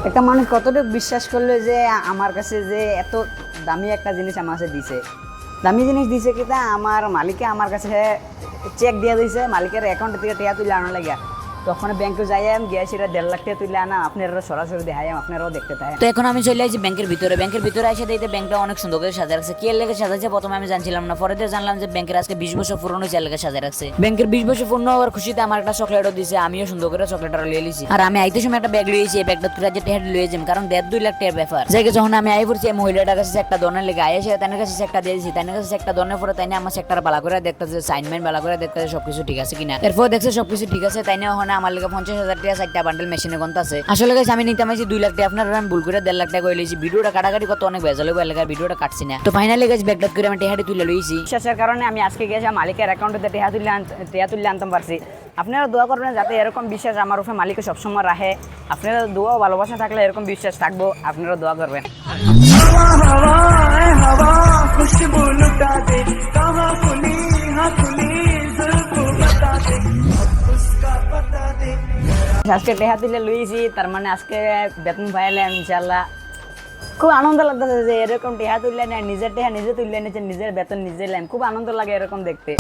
একটা মানুষ কতটুকু বিশ্বাস করলো যে আমার কাছে যে এত দামি একটা জিনিস আমার কাছে দিছে। দামি জিনিস দিছে কি তা আমার মালিকে আমার কাছে চেক দিয়ে দিয়েছে, মালিকের অ্যাকাউন্ট থেকে টাকা তুলে আনা লাগিয়া। তখন ব্যাংকে যাই আমি গিয়ে সেটা 1.5 লাখ টাকা তুলে আনা, আপনারা সরাসরি দেখাই, আপনারাও দেখতে পায়। তো এখন আমি চলে আসছি ব্যাংকের ভিতরে এসে দেখতে ব্যাংকটা অনেক সুন্দর করে সাজা রাখছে। কি এর লেগে সাজাচ্ছে প্রথমে আমি জানছিলাম না, পরে দিয়ে জানলাম যে ব্যাংকের আজকে 20 বছর পুরনো হয়েছে, এর লেগে সাজা রাখছে। ব্যাংকের 20 বছর পূর্ণ হওয়ার খুশিতে আমার একটা চকলেটও দিয়েছে, আমিও সুন্দর করে চকলেটটা লিয়ে লিছি। আর আমি আইতে সময় একটা ব্যাগ লিয়েছি, এই ব্যাগটা তুলে যে টেহার লিয়ে যাম, কারণ 1.5-2 লাখ টাকার ব্যাপার। জায়গা যখন আমি আই পড়ছি এই মহিলাটার কাছে একটা দনের লেগে আইসে তাদের কাছে একটা দিয়ে দিয়েছি, তাদের কাছে একটা দনের পরে তাই আমার সেক্টর ভালো করে দেখতেছে, সাইনমেন্ট ভালো করে দেখতেছে সবকিছু ঠিক আছে কিনা। এরপর দেখছে সবকিছু ঠিক আছে, তাই না ওখানে আমার লেগে 50,000 টাকা 4টা বান্ডেল মেশিনে গন্তাছে। আসলে গাইস আমি নিতে আইছি 2 লাখ টাকা, আপনারা আমি ভুল করে 1.5 লাখ টাকা কই লইছি। ভিডিওটা কাটাকাটি কত অনেক ভেজাল হইব, এলাকার ভিডিওটা কাটছি না। তো ফাইনালি গাইস ব্যাগটা করে আমি টেহাটি তুলে লইছি। বিশ্বাসের কারণে আমি আজকে গিয়েছি মালিকের অ্যাকাউন্টে টাকা তুলে আনতে পারছি। আপনারা দোয়া করবেন যাতে এরকম বিশ্বাস আমার উপরে মালিক সবসময় রাখে। আপনারা দোয়া ভালোবাসা থাকলে এরকম বিশ্বাস থাকবো, আপনারা দোয়া করবেন। আজকে টেহা তুলে লইছি, তার মানে আজকে বেতন পাইলাম ইনশাল্লাহ। খুব আনন্দ লাগতেছে যে এরকম টেহা তুললে নেয়, নিজের টেহা নিজে তুললে নিচ্ছে, নিজের বেতন নিজে নেন, খুব আনন্দ লাগে এরকম দেখতে।